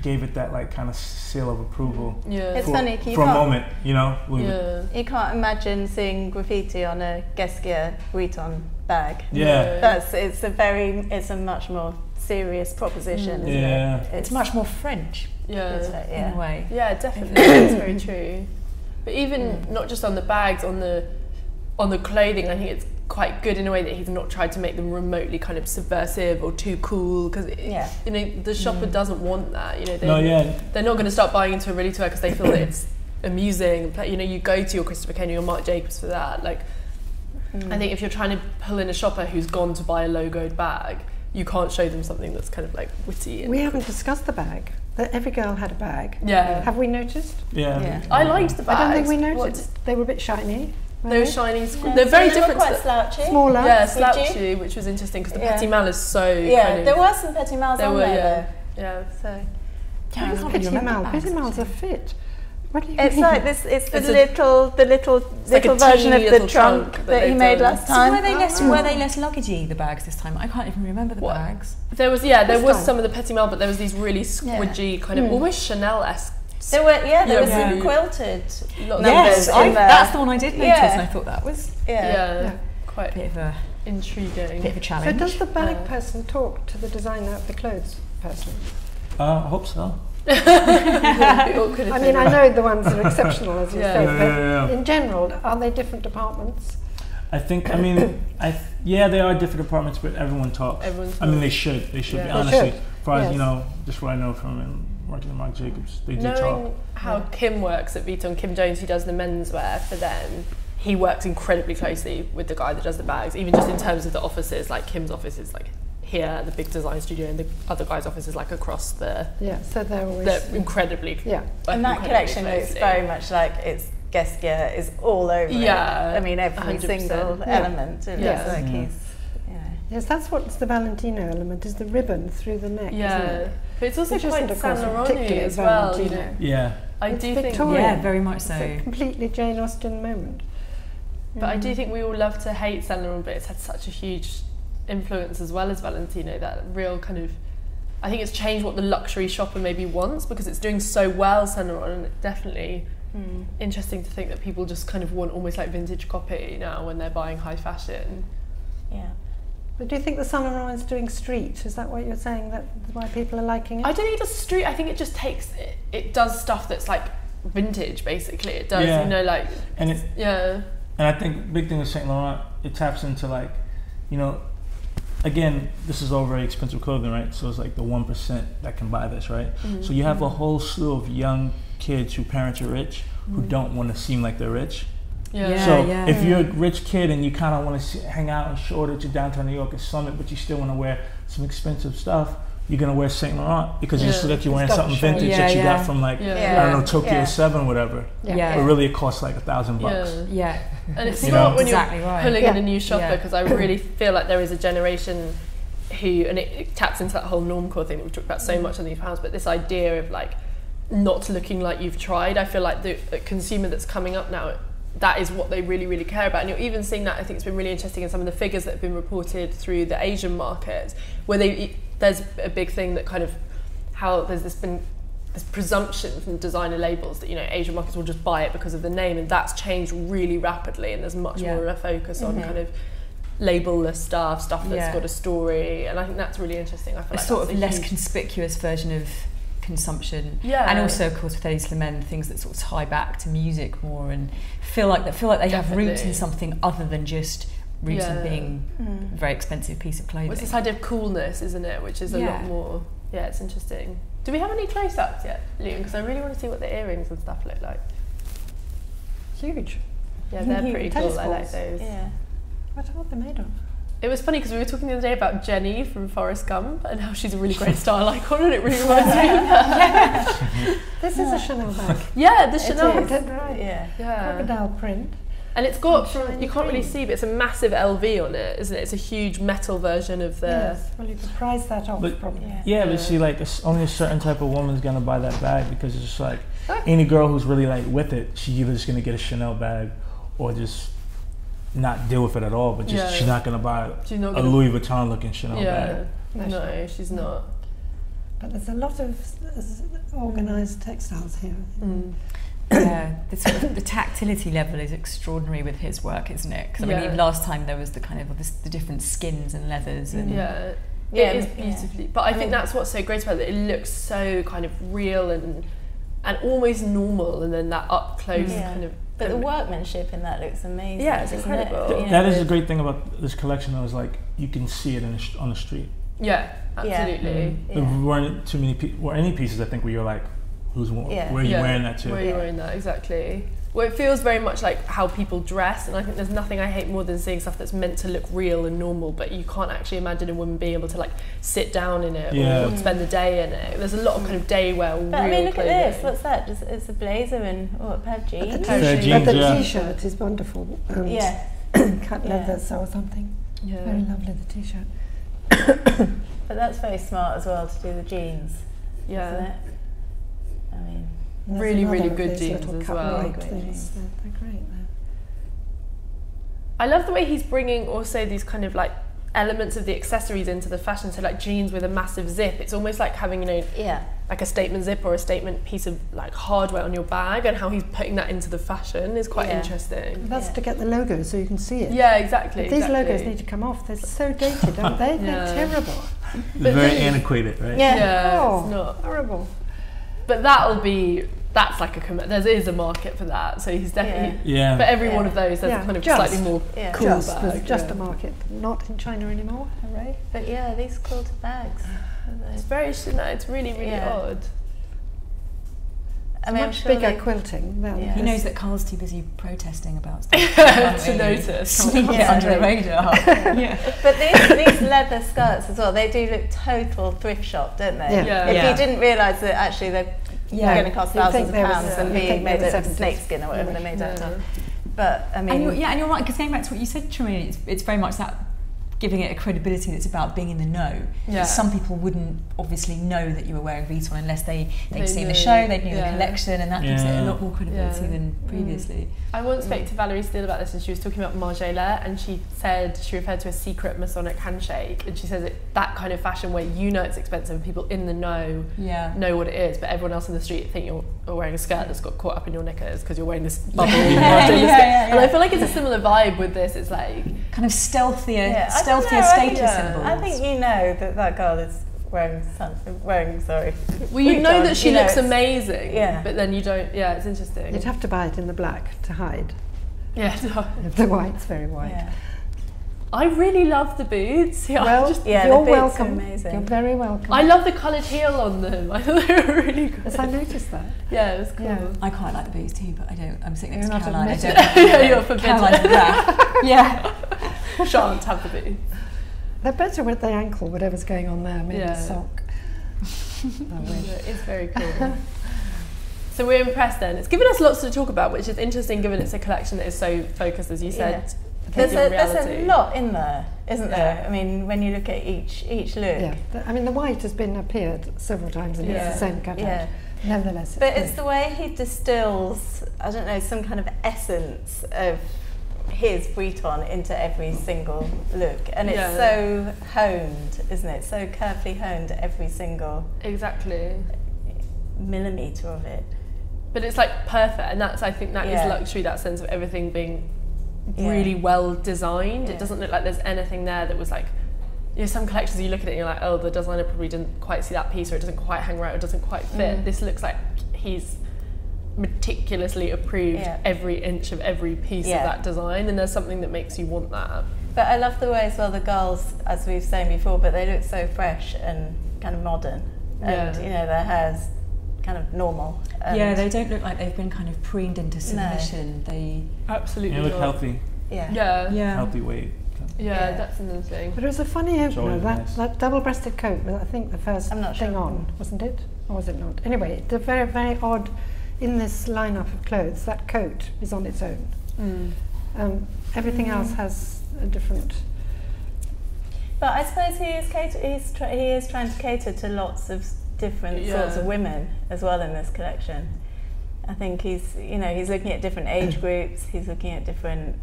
gave it that like kind of seal of approval. It's funny for a moment, you know. You can't imagine seeing graffiti on a Ghesquière Vuitton bag. It's a much more serious proposition, isn't it? It's much more French. In a way. Yeah, definitely. That's very true. But even not just on the bags, on the clothing, I think it's quite good in a way that he's not tried to make them remotely kind of subversive or too cool, because you know, the shopper doesn't want that. You know, they're not going to start buying into a ready to wear because they feel that it's amusing. You know, you go to your Christopher Kane or your Marc Jacobs for that. Like, I think if you're trying to pull in a shopper who's gone to buy a logoed bag, you can't show them something that's kind of like witty. And we haven't discussed the bag. That every girl had a bag. Have we noticed? I liked the bags. I don't think we noticed. They were a bit shiny. They were shiny. They're very different. Quite slouchy. Smaller. Yeah, slouchy, which was interesting because the Petit Mal is so. kind of, there were some Petit Mals on there. So. Petit Mals are fit. What do you it's mean? like this. It's the little version of the trunk that he made last time. So were they less luggagey, the bags this time? I can't even remember the bags. There was some of the Petit Mal, but there was these really squidgy kind of almost Chanel-esque. There was some quilted numbers. Yes, that's the one I did notice, and I thought that was quite bit of a intriguing, bit of a challenge. So does the bag person talk to the designer of the clothes person? I hope so. I mean, I know the ones are exceptional, as you say, but in general, are they different departments? I think, I mean, they are different departments, but everyone talks. I mean, they should be, honestly. As far as, you know, just what I know from working with Marc Jacobs, they do talk. Knowing how Kim works at Vuitton, Kim Jones, who does the menswear for them, he works incredibly closely with the guy that does the bags, even just in terms of the offices. Like Kim's office is like here, the big design studio, and the other guy's office is like across the. So they're incredibly. And that collection looks very much like it's Ghesquière is all over it. I mean, every 100%. Single element. It looks like he's. Yes, that's what's the Valentino element, is the ribbon through the neck, isn't it? But it's also quite Saint Laurent as well, you know. I do think, very much so. It's a completely Jane Austen moment. But I do think we all love to hate Saint Laurent, but it's had such a huge influence as well as Valentino, that real kind of, I think it's changed what the luxury shopper maybe wants, because it's doing so well, Saint Laurent, and it's definitely interesting to think that people just kind of want almost like vintage copy now when they're buying high fashion. But do you think the Saint Laurent is doing street? Is that what you're saying, that's why people are liking it? I don't think it does street, I think it just takes, it does stuff that's like vintage basically, it does, you know, like, and and I think big thing with Saint Laurent, it taps into like, you know, again, this is all very expensive clothing, right? So it's like the 1% that can buy this, right? So you have a whole slew of young kids whose parents are rich, who don't want to seem like they're rich. If you're a rich kid and you kind of want to hang out in Shoreditch or downtown New York and Summit, but you still want to wear some expensive stuff, you're going to wear Saint Laurent because you just look like you're wearing something vintage that you got from like, I don't know, Tokyo 7 whatever. But really it costs like $1,000. And it's smart when you're pulling in a new shopper, because I really feel like there is a generation who, and it taps into that whole normcore thing that we've talked about so much on these panels, but this idea of like not looking like you've tried. I feel like the consumer that's coming up now, that is what they really, really care about. And you're even seeing that, I think it's been really interesting in some of the figures that have been reported through the Asian markets, where there's a big thing that kind of, how there's this presumption from designer labels that, you know, Asian markets will just buy it because of the name, and that's changed really rapidly, and there's much more of a focus on kind of label-less stuff that's got a story, and I think that's really interesting. I feel like sort of less conspicuous version of consumption, and also of course with Eddie Slimane, things that sort of tie back to music more and feel like they have roots in something other than just roots in being a very expensive piece of clothing. Well, it's this idea of coolness, isn't it, which is a lot more, it's interesting. Do we have any close-ups yet, Liam? Because I really want to see what the earrings and stuff look like. Huge. Yeah, they're pretty cool. I like those. What are they made of? It was funny because we were talking the other day about Jenny from Forrest Gump and how she's a really great style icon, and it really reminds me of that. This is a Chanel bag. Yeah, the Chanel. Right. Yeah. Crocodile print. And it's got, you can't really see, but it's a massive LV on it, isn't it? It's a huge metal version of the... Yes, well, you could price that off, probably. Yeah, but see, like, only a certain type of woman's gonna buy that bag, because it's just like, any girl who's really like with it, she's either just gonna get a Chanel bag or just not deal with it at all, but just she's not gonna buy a Louis Vuitton looking Chanel bag. No, she's not. But there's a lot of organised textiles here. Yeah, the tactility level is extraordinary with his work, isn't it? Because I mean, last time there was the kind of the different skins and leathers, and it is beautifully. But I think that's what's so great about it. It looks so kind of real and almost normal, and then that up close kind of. But the workmanship in that looks amazing. Yeah, it's incredible. That is the great thing about this collection, though, is like you can see it on the street. Yeah, absolutely. There weren't too many any pieces, I think, where you're like, where are you wearing that to? Where are you wearing that, exactly. Well, it feels very much like how people dress, and I think there's nothing I hate more than seeing stuff that's meant to look real and normal, but you can't actually imagine a woman being able to like sit down in it or spend the day in it. There's a lot of kind of day wear, but I mean, look at this. What's that? It's a blazer and a pair of jeans. The t-shirt is wonderful. Cut leathers or something. Yeah. Very lovely, the t-shirt. But that's very smart as well to do the jeans. Yeah. Isn't it? I mean, really good jeans as well. They're great. I love the way he's bringing also these kind of like elements of the accessories into the fashion. So like jeans with a massive zip. It's almost like having, like a statement zip or a statement piece of like hardware on your bag, and how he's putting that into the fashion is quite interesting. That's to get the logo so you can see it. Yeah, exactly. But these logos need to come off. They're so dated, aren't they? They're terrible. They're very antiquated, right? Yeah, it's not horrible. But that's like there is a market for that, so he's definitely for every one of those there's a kind of slightly more cool bag. There's just a market, not in China anymore. Hooray! But these quilted bags. It's very it's really odd. I mean, much bigger quilting. He knows that Carl's too busy protesting about stuff to notice. Sneak it under the radar. But these leather skirts as well, they do look total thrift shop, don't they? If you didn't realise that actually they're going to cost thousands of pounds and being made out of snakeskin or whatever they're made out of. But I mean, and you're right, because going back to what you said, Tremaine, it's very much that giving it a credibility that's about being in the know. Some people wouldn't obviously know that you were wearing Vuitton unless they'd seen the show, they'd knew the collection, and that gives it a lot more credibility than previously. I once spoke to Valerie Steele about this, and she was talking about Margiela, and she referred to a secret Masonic handshake, and she says that kind of fashion where it's expensive and people in the know know what it is, but everyone else in the street think you're wearing a skirt that's got caught up in your knickers because you're wearing this bubble. And I feel like it's a similar vibe with this. It's like kind of stealthier status symbols. I think that girl is wearing well, you know that she looks amazing, but then you don't. It's interesting. You'd have to buy it in the black to hide. The white's very white. I really love the boots. You're welcome. Amazing. You're very welcome. I love the coloured heel on them. I thought they were really good. Yes, I noticed that. Yeah, it was cool. I quite like the boots too, but I don't. I'm sitting next to You're Caroline. not I don't. You're forbidden. Caroline's Shan't have the boots. They're better with the ankle, whatever's going on there. Maybe a sock. It's very cool. So we're impressed then. It's given us lots to talk about, which is interesting given it's a collection that is so focused, as you said. There's a lot in there, isn't there? I mean, when you look at each look. Yeah, I mean, the white has appeared several times and it's the same cutout. Nevertheless, it's the way he distills, I don't know, some kind of essence of his Vuitton into every single look, and it's so honed, isn't it? So carefully honed, every single millimetre of it. But it's like perfect, and I think that is luxury, that sense of everything being really well designed. It doesn't look like there's anything there that was like, some collections you look at it and you're like, oh, the designer probably didn't quite see that piece, or it doesn't quite hang right, or it doesn't quite fit. This looks like he's meticulously approved every inch of every piece of that design, and there's something that makes you want that. But I love the way as well the girls, as we've said before, but they look so fresh and kind of modern, and their hair's kind of normal. They don't look like they've been kind of preened into submission. They absolutely look healthy. Yeah. Healthy weight. Yeah, that's another thing. But it was a funny opener. Nice. That double-breasted coat was, I think, the first thing on, wasn't it? Or was it not? Anyway, the very, very odd, in this lineup of clothes, that coat is on its own. Everything else has a different... But I suppose he is trying to cater to lots of different sorts of women as well in this collection. I think he's looking at different age groups. He's looking at different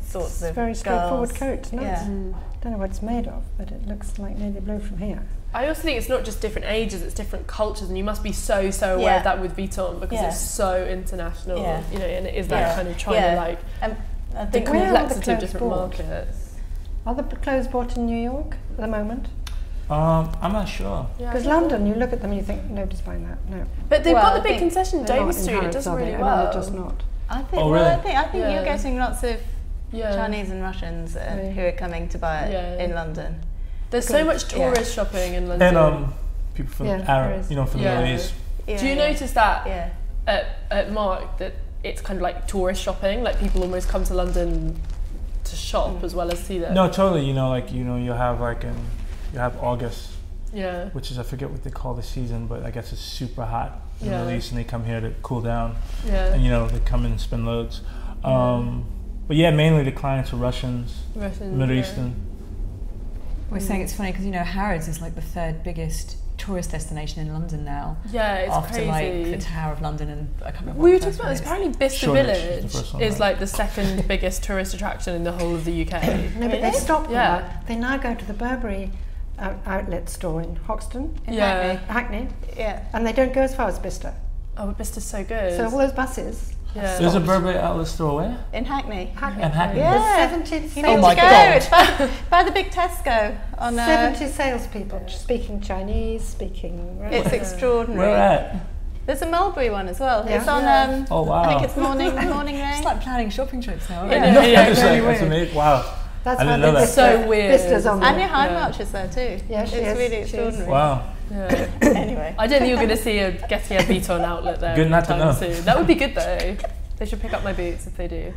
sorts of very straightforward girls. coat. Don't know what it's made of, but it looks like navy blue from here. I also think it's not just different ages; it's different cultures, and you must be so aware of that with Vuitton because it's so international. You know, and it is that kind of trying to like I the think complexity of different markets. Are the clothes bought in New York at the moment? I'm not sure. Because London, you look at them and you think, nobody's buying that. No. But they've got the big concession in Dover Street. It does really well. They're just not. I think. I think you're getting lots of Chinese and Russians who are coming to buy it in London. There's so much tourist shopping in London. And people from Arab, from the Middle East. Do you notice that at Mark that it's kind of like tourist shopping? Like people almost come to London to shop as well as see them. No, totally. You have you have August, which is, I forget what they call the season, but I guess it's super hot in the Middle East, and they come here to cool down. And they come in and spend loads. But mainly the clients are Russians, Middle Eastern. We're saying it's funny because Harrods is like the third biggest tourist destination in London now. Yeah, it's after crazy. Like the Tower of London and I can't remember. We were talking about this. Apparently, Bicester Village is right? like the second biggest tourist attraction in the whole of the UK. No, but they stopped that. They now go to the Burberry outlet store in Hoxton, Hackney, and they don't go as far as Bicester. Oh, but Bicester's so good. So all those buses. There's a Burberry outlet store where? In Hackney. In Hackney. Yeah. There's 70 You need to go. It's by the big Tesco. On 70 salespeople speaking Chinese, speaking... It's extraordinary. Where at? There's a Mulberry one as well. Yeah. It's on, oh wow. I think it's Morning Lane. It's like planning shopping trips now. That's amazing. Wow. That's I didn't know that. So weird. Bicester's on Anya Hindmarch is there too. Yeah, it's really extraordinary. Wow. Yeah. Anyway. I don't think you're going to see a Gettier Vuitton outlet there Good not to know. soon. That would be good though. They should pick up my boots if they do.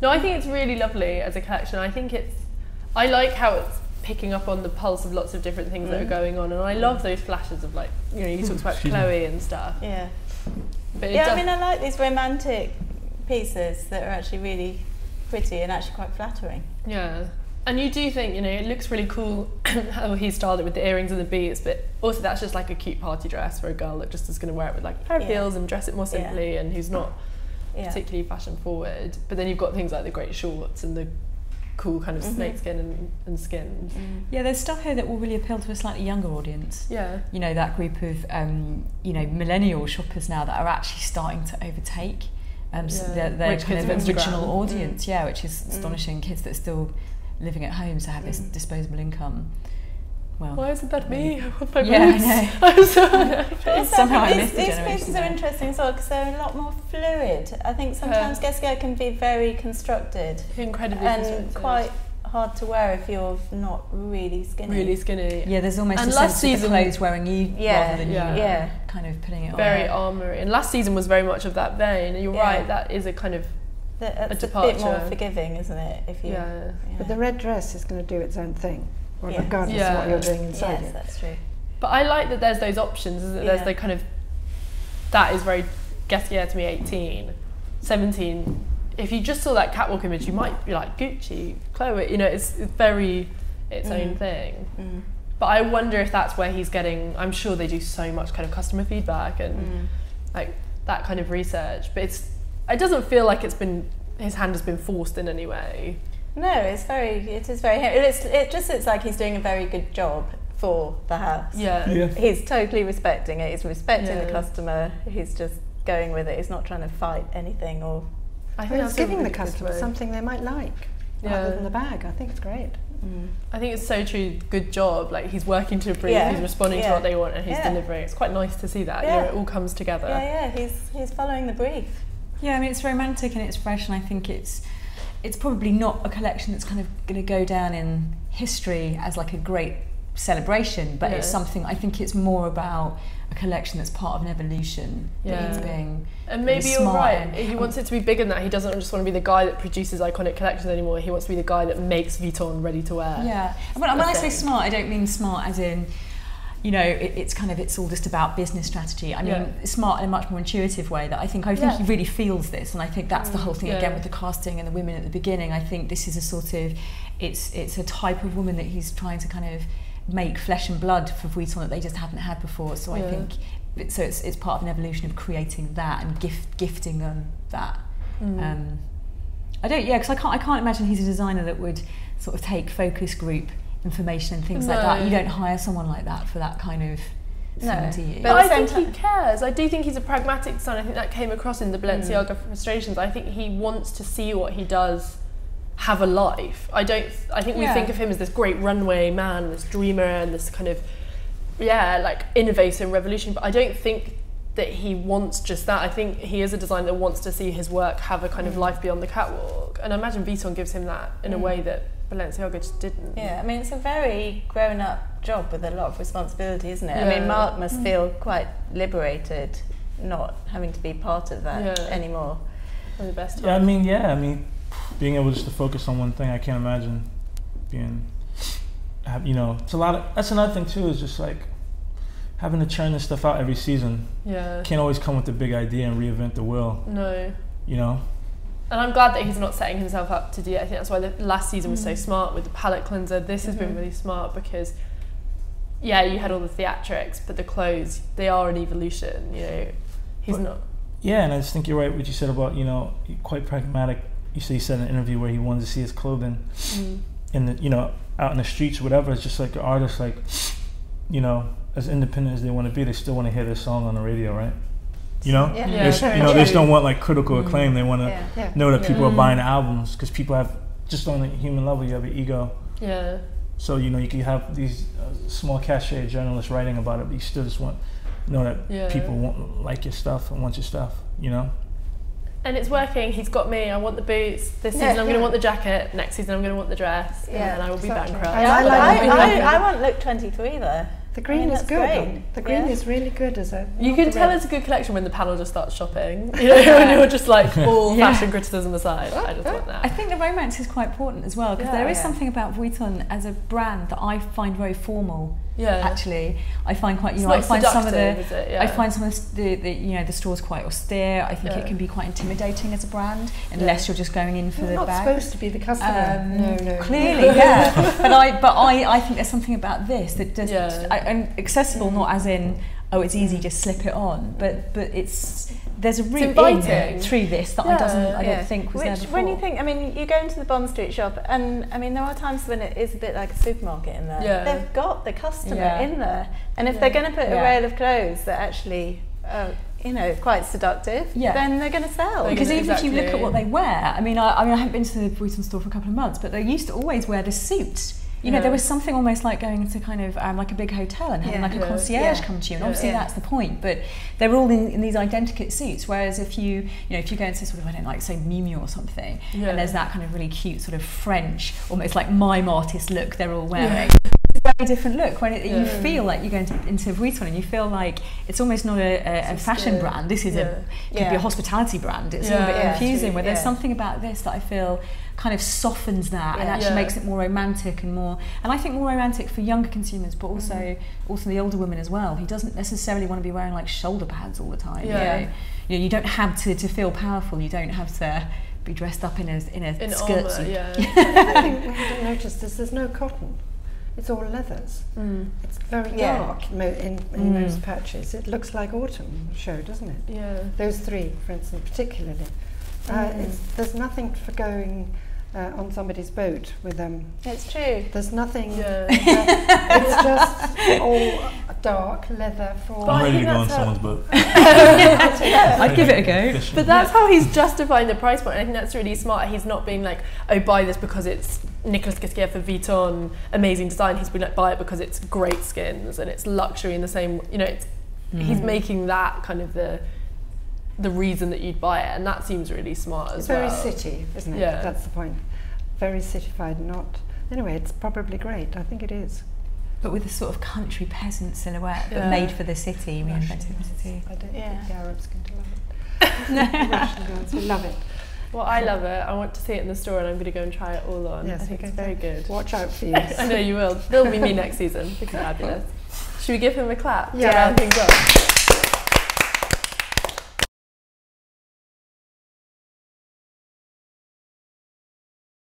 No, I think it's really lovely as a collection. I like how it's picking up on the pulse of lots of different things that are going on, and I love those flashes of like, you talked about Chloe and stuff. Yeah. But I mean, I like these romantic pieces that are actually really pretty and actually quite flattering. Yeah. And you do think, it looks really cool how he styled it with the earrings and the beads, but also that's just like a cute party dress for a girl that just is going to wear it with like a pair of heels and dress it more simply and who's not particularly fashion forward. But then you've got things like the great shorts and the cool kind of snakeskin and skins. Yeah, there's stuff here that will really appeal to a slightly younger audience. Yeah. That group of, millennial shoppers now that are actually starting to overtake their kind of original audience, which is astonishing. Kids that are still living at home to have this disposable income. Well, why isn't that me? I want my boots. I'm so unhappy. Somehow I missed the These generation pieces there. are interesting as well because they're a lot more fluid. I think sometimes Gesquia can be very constructed Incredibly and constructed. quite hard to wear if you're not really skinny. Really skinny. Yeah, there's almost and a last sense of the season, clothes wearing you rather than you kind of putting it on. Very armoury. And last season was very much of that vein. And you're right, that is a kind of It's a departure. bit more forgiving, isn't it? If you, But the red dress is going to do its own thing, regardless of what you're doing inside it. Yes, that's true. But I like that there's those options, isn't it? There's the kind of, that is very Gesquia to me, 18. 17, if you just saw that catwalk image, you might be like, Gucci, Chloe, it's very its own thing. But I wonder if that's where he's getting, I'm sure they do so much kind of customer feedback and like that kind of research, but it doesn't feel like his hand has been forced in any way. No, it is it's like he's doing a very good job for the house. Yeah. He's totally respecting it. He's respecting the customer. He's just going with it. He's not trying to fight anything or. I think it's giving the customer something they might like rather than the bag. I think it's great. I think it's so true. Good job. Like he's working to a brief. He's responding to what they want, and he's delivering. It's quite nice to see that. It all comes together. He's following the brief. Yeah, I mean it's romantic and it's fresh, and I think it's probably not a collection that's kind of going to go down in history as like a great celebration, but it's something, I think it's more about a collection that's part of an evolution. That he's being and maybe you're right, he wants it to be bigger than that. He doesn't just want to be the guy that produces iconic collections anymore. He wants to be the guy that makes Vuitton ready to wear. Yeah, when I say smart, I don't mean smart as in, you know, it's all just about business strategy. I mean, smart in a much more intuitive way. That I think he really feels this, and I think that's the whole thing again with the casting and the women at the beginning. I think this is a sort of, it's a type of woman that he's trying to kind of make flesh and blood for Vuitton that they just haven't had before. So I think it's part of an evolution of creating that and gifting them that. I don't, because I can't imagine he's a designer that would sort of take focus group information and things like that. You don't hire someone like that for that kind of thing, do you? But I think he cares. I do think he's a pragmatic designer. I think that came across in the Balenciaga Frustrations. I think he wants to see what he does have a life. I think we think of him as this great runway man, this dreamer, and this kind of like innovator and revolution. But I don't think that he wants just that. I think he is a designer that wants to see his work have a kind of life beyond the catwalk. And I imagine Vuitton gives him that in a way that Balenciaga just didn't. Yeah, I mean, it's a very grown-up job with a lot of responsibility, isn't it? I mean, Mark must feel quite liberated not having to be part of that anymore. One of the best times. I mean, being able just to focus on one thing, I can't imagine you know, it's a lot of, that's another thing too, is just like having to churn this stuff out every season. Can't always come with a big idea and reinvent the wheel. No. You know? And I'm glad that he's not setting himself up to do it. I think that's why the last season was so smart with the palette cleanser. This has been really smart because, you had all the theatrics, but the clothes, they are an evolution, you know. He's not... Yeah, and I just think you're right what you said about, you know, quite pragmatic. You said in an interview where he wanted to see his clothing in the, you know, out in the streets or whatever. It's just like an artist, like, you know, as independent as they want to be, they still want to hear their song on the radio, right? You know, they just don't want like critical acclaim. They want to know that people are buying the albums, because people have, just on a human level, you have an ego. Yeah. So, you know, you can have these small cachet journalists writing about it, but you still just want to know that people like your stuff and want your stuff, you know? And it's working. He's got me. I want the boots. This season I'm going to want the jacket. Next season I'm going to want the dress. And I will be bankrupt. I want look 23 though. The green is good. The green is really good as a... You can tell it's a good collection when the panel just starts shopping. You know, when you're just like all fashion criticism aside. I just want that. I think the romance is quite important as well, because there is something about Vuitton as a brand that I find very formal. Actually, I find quite, you know, I find some of the you know, the store's quite austere. I think it can be quite intimidating as a brand, unless you're just going in for the bag. You're not supposed to be the customer. No. Clearly, but I think there's something about this that does, and accessible, not as in, oh, it's easy, just slip it on, but there's a route in through this that I don't think was there before. When you think, I mean, you go into the Bond Street shop, and I mean, there are times when it is a bit like a supermarket in there. They've got the customer in there, and if they're going to put a rail of clothes that actually, you know, quite seductive, then they're going to sell. Because even if you look at what they wear, I mean, I haven't been to the Vuitton store for a couple of months, but they used to always wear the suits. You know, there was something almost like going into kind of like a big hotel and having like a concierge come to you, and obviously that's the point. But they're all in these identikit suits. Whereas if you go into sort of, I don't know, like say Miu Miu or something, and there's that kind of really cute sort of French, almost like mime artist look they're all wearing. It's a very different look when you feel like you're going into Vuitton and you feel like it's almost not a fashion brand. This is could be a hospitality brand. It's a little bit confusing. Where there's something about this that I feel kind of softens that and actually makes it more romantic and I think more romantic for younger consumers, but also the older women as well, who doesn't necessarily want to be wearing like shoulder pads all the time. You know, you don't have to feel powerful. You don't have to be dressed up in a skirt suit. The thing we haven't noticed is there's no cotton. It's all leathers. It's very dark in most patches. It looks like autumn show, doesn't it? Yeah. Those three, for instance, particularly. There's nothing for going on somebody's boat with them. It's true. There's nothing. It's just all dark leather for... I'm ready to go on someone's boat. I'd give it a go. But that's how he's justifying the price point. I think that's really smart. He's not being like, oh, buy this because it's Nicolas Ghesquière for Vuitton, amazing design. He's been like, buy it because it's great skins and it's luxury in the same, you know, it's he's making that kind of the reason that you'd buy it, and that seems really smart as well. It's very city, isn't it? That's the point. Very cityfied, not... Anyway, it's probably great. I think it is. but with a sort of country peasant silhouette, but made for the city, reinvented the city. I don't think the Arabs going to love it. Russian girls will love it. Well, I love it. I want to see it in the store and I'm going to go and try it all on. Yes, I think it's very good. Watch out for you. I know you will. There'll be me next season. It's fabulous. Should we give him a clap? Yeah. To round things off?